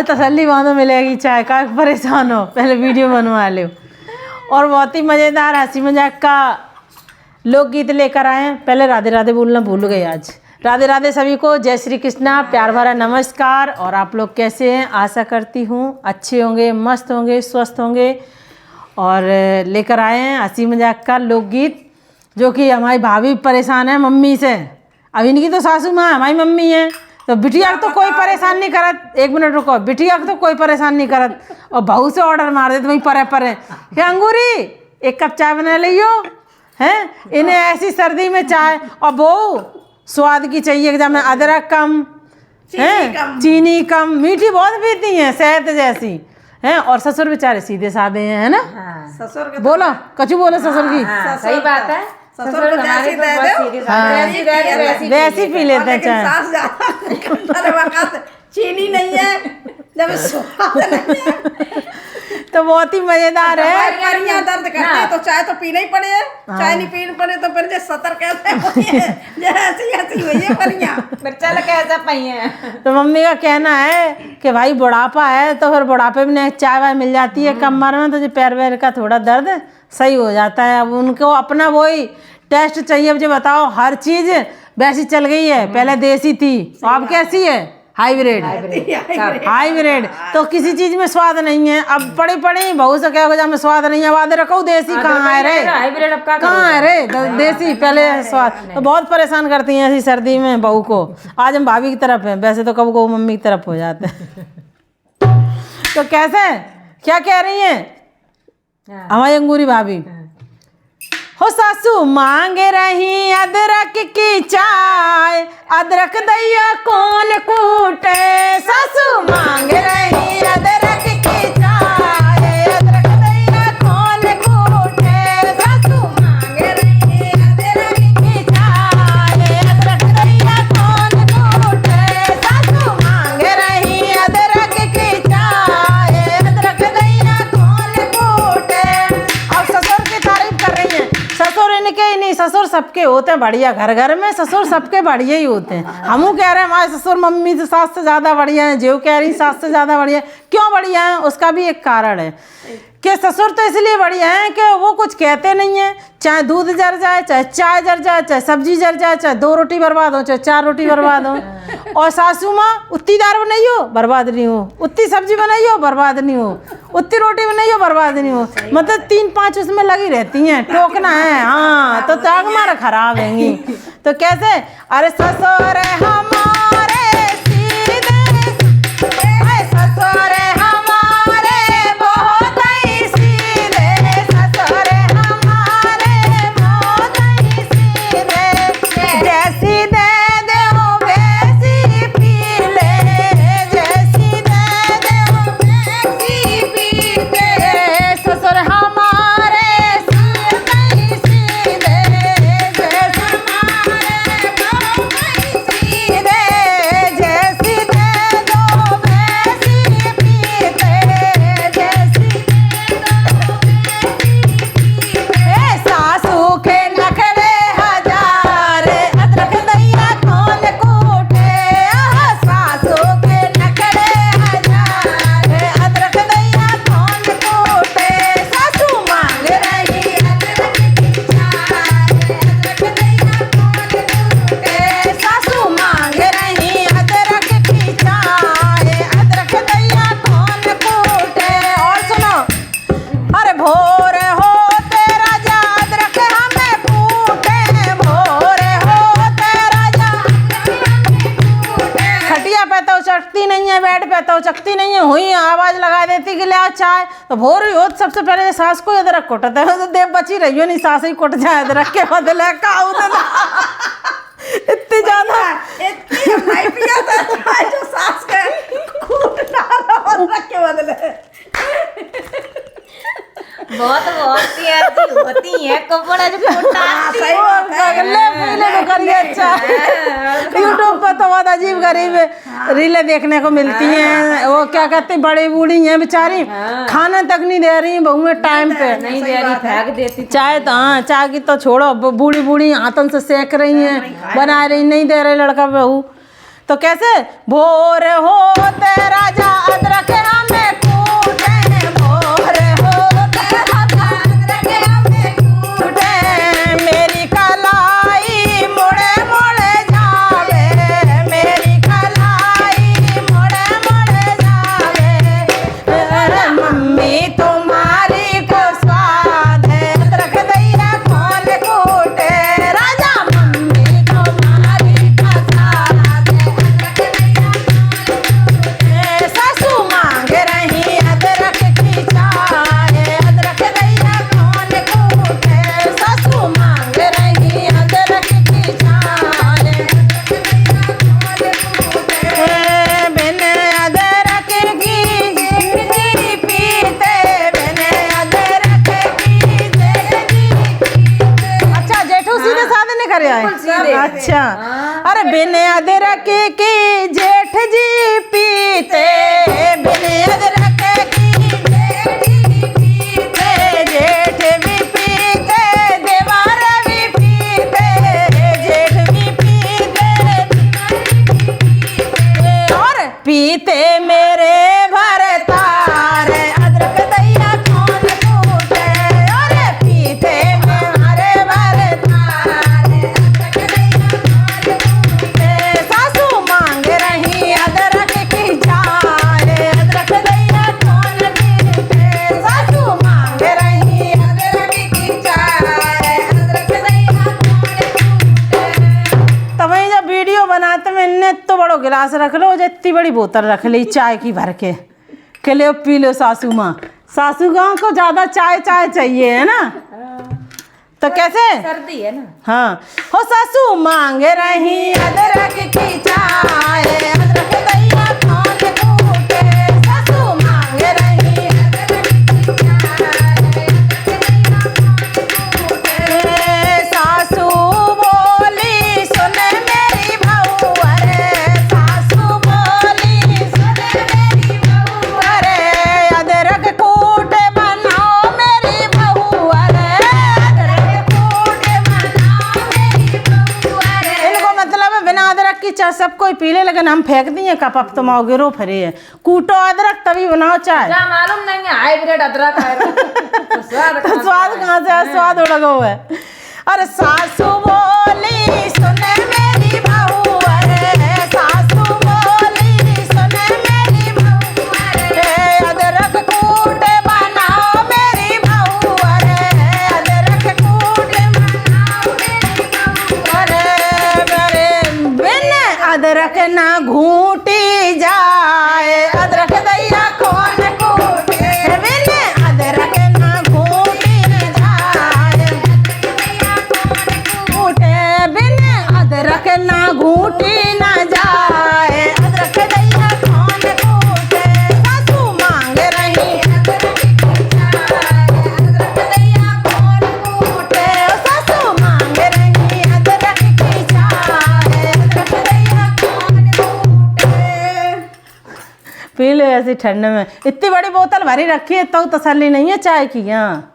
तसल्ली वहाँ तो मिलेगी चाय का, परेशान हो पहले वीडियो बनवा लो। और बहुत ही मज़ेदार हंसी मजाक का लोकगीत लेकर आए हैं। पहले राधे राधे बोलना भूल गए आज। राधे राधे सभी को, जय श्री कृष्णा, प्यार भरा नमस्कार। और आप लोग कैसे हैं? आशा करती हूँ अच्छे होंगे, मस्त होंगे, स्वस्थ होंगे। और लेकर आए हैं हंसी मजाक का लोकगीत, जो कि हमारी भाभी परेशान है मम्मी से। अब इनकी तो सासू माँ हमारी मम्मी है, तो बिटिया तो कोई परेशान नहीं करत। एक मिनट रुको, बिटिया तो कोई परेशान नहीं करत, और बहू से ऑर्डर मार देते वहीं परे परे, क्या अंगूरी एक कप चाय बना लियो हैं। इन्हें ऐसी सर्दी में चाय, और बहू स्वाद की चाहिए, एकदम अदरक कम है, चीनी कम, मीठी बहुत पीती हैं, शहद जैसी हैं। और ससुर बेचारे सीधे साधे हैं, है ना। ससुर के बोलो कचू, बोलो ससुर की। सही बात है, ससुर को जैसी दे दो वैसी पी लेते हैं चाय। सास ज्यादा चीनी नहीं है, जब स्वाद नहीं है तो बहुत ही मजेदार है। परियां दर्द करते हैं तो चाय तो पीना ही पड़े। चाय नहीं पीने पड़े तो फिर सतर कैसे हुई है, ऐसी ऐसी हुई है परियां मिर्चा कैसा पई है। तो मम्मी का कहना है कि भाई बुढ़ापा है, तो फिर बुढ़ापे में चाय वाय मिल जाती है कमर में, तो जो पैर वैर का थोड़ा दर्द सही हो जाता है। अब उनको अपना वही टेस्ट चाहिए। अब जो बताओ, हर चीज़ वैसी चल गई है, पहले देसी थी, अब कैसी है? हाइब्रिड। हाइब्रिड तो किसी चीज में स्वाद नहीं है। अब पड़ी पड़ी बहू से क्या हो जा में स्वाद नहीं है, वादे रखो देसी कहाँ है रे, कहाँ है रे देसी, पहले स्वाद। तो बहुत परेशान करती हैं ऐसी सर्दी में बहू को। आज हम भाभी की तरफ हैं, वैसे तो कब को मम्मी की तरफ हो जाते हैं। तो कैसे, क्या कह रही हैं हमारी अंगूरी भाभी? हो सासू मांग रही अदरक की चाय, अदरक दैया कौन कूटे। सासू मांग रही अदरक की चाय, अदरक दैया कौन कूटे। सासू मांग रही अदरक की चाय, अदरक दैया कौन कूटे। सासू मांग रही अदरक की चाय, अदरक दैया कौन कूटे। अब ससुर की तारीफ कर रही हैं। ससुर इनके ही नहीं, ससुर सबके होते हैं बढ़िया। घर घर में ससुर सबके बढ़िया ही होते हैं। हम कह रहे हैं हमारे ससुर मम्मी से सास से ज़्यादा बढ़िया हैं, जो कह रही सास से ज़्यादा बढ़िया है। क्यों बढ़िया है? उसका भी एक कारण है कि ससुर तो इसलिए बढ़िया हैं कि वो कुछ कहते नहीं हैं। चाहे दूध जर जाए, चाहे चाय जर जाए, चाहे सब्जी जर जाए, चाहे 2 रोटी बर्बाद हो, चाहे 4 रोटी बर्बाद हो। और सासू माँ उतनी दाल बनाइयो बर्बाद नहीं हो, उतनी सब्जी बनाइयो बर्बाद नहीं हो, उतनी रोटी बनाइयो बर्बाद नहीं हो। मतलब 3-5 उसमें लगी रहती हैं, टोकना है। हाँ तो त्याग मारा खराब हैंगी। तो कैसे, अरे ससुर हमारे सीधे, ससुर हमारे बहुत ही सीधे, ससुर हमारे बहुत ही सीधे। जैसी दे दो वैसी पी ले, जैसी दे दो वैसी पी ले। ससुर हमारे सीधे ही सीधे, जैसे हमारे बहुत ही सीधे। जैसी दे दो वैसी पीते, जैसी दे दो वैसी पीते। सासू के नखरे हजार, अदरक दैया कौन कूटे। सासू के नखरे हजार, अदरक दैया कौन कूटे। सासू मांग रही अदरक की चाय, अदरक दैया कौन कूटे। सासू मांग रही अदरक की चाय, अदरक दैया कौन कूटे। और सुनो, अरे भोर होते राजा अदरक हमें कूटे, भोर होते राजा खटिया पे तो चकती नहीं है, बेड पे तो चकती नहीं है, हुई आवाज लगा देती कि ले आओ चाय। तो भोर हो सबसे पहले सास को अदरक कुटते हैं, तो देव बची रही हो नहीं, सास ही कुट जाए अदरक के बदले काऊ इतनी ज्यादा इतनी भाई पिया था चाय जो सास के कूट डाला अदरक के बदले। बहुत ही ऐसी होती है कपड़ा जो फुटाती है। अच्छा यूट्यूब पर तो बहुत अजीब गरीब रीलें देखने को मिलती हैं। वो क्या कहते हैं, बड़ी बूढ़ी हैं बेचारी, खाना तक नहीं दे रही बहुएं टाइम पे, नहीं दे रही, फेंक देती चाय तो। हाँ चाय की तो छोड़ो, बूढ़ी बूढ़ी हाथन से सेक रही हैं, बना रही, नहीं दे रहे लड़का बहू। तो कैसे भोर होते राजा अदरक हमें कूटे, भोर होते राजा अदरक हमें कूटे, मेरी कलाई मोड़े मोड़े जावे, मेरी कलाई मोड़े मोड़े जावे, मम्मी तुम्हारी को स्वाद है अदरक दैया कौन कूटे, राजा मम्मी तुम्हारी का स्वाद है अदरक दैया कौन कूटे, सासू मांग रही अदरक की चाय, अदरक दैया कौन कूटे, सासू मांग रही अदरक की चाय, अदरक दैया कौन कूटे, बिन अदरक की जिंदगी पीते, बिन अदरक की जिंदगी पीते। अच्छा जेठू सीधे साधे नहीं करे आए, सीधे। अच्छा अरे बिन अदरक की जेठ जी पीते, बिन अदरक की जेठ जी पीते, जेठ भी पीते देवर भी पीते, जेठ भी पीते और पीते मेरे भरतार अदरक दैया कौन कूटे, अरे पीते मेरे भरतार अदरक दैया कौन कूटे, सासू मांग रही अदरक की चाय, अदरक दैया कौन पीते, सासू मांग रही अदरक की चाय, अदरक दैया कौन कूटे। तो वही जब वीडियो बनाते में इन्ने तो बड़ो गिलास रख लो, जितनी बड़ी बोतल रख ली चाय की भर के ले पी लो सासू माँ, सासू गाँव को ज्यादा चाय चाय चाहिए है ना, तो कैसे सर्दी है ना। हाँ हो सासू मांग रही अदरक की चाय, अदरक दैया कौन कूटे, सासू मांग रही अदरक की चाय, अदरक दैया कौन कूटे, सासू बोली सुन मेरी बहू, अरे सासू बोली सुन मेरी बहू, अरे अदरक कूट बनाओ मेरी बहू, अरे अदरक कूट बनाओ मेरी बहू, अरे इनको मतलब है बिना अदरक की चाय सब कोई पी ले, लेकिन हम फेंक दिए कप, अब तो गिरो फिरे है, कूटो अदरक तभी बनाओ चाय। क्या मालूम नहीं है हाइब्रिड अदरक है तो स्वाद तो स्वाद कहाँ से है, स्वाद उड़गा हुआ है। अरे सासू बोली सुन मेरी बहू, अरे सासू बोली सुन मेरी बहू, अरे अदरक कूट बनाओ मेरी बहू, अरे अदरक कूट बनाओ मेरी बहू, अरे बिन अदरक ना घूटी जाए, अदरक दैया कौन कूटे, बिन अदरक ना घूटी जाए, कूटे बिन अदरक ना घूटी ना जाए, अदरक दैया कौन कूटे, सासू मांग रही अदरक की चाय, अदरक दैया कौन कूटे, सासू मांग रही अदरक की चाय, अदरक दैया कौन कूटे। पी लो ऐसी ठंड में, इतनी बड़ी बोतल भरी रखी है तो तसल्ली नहीं है चाय की। यहाँ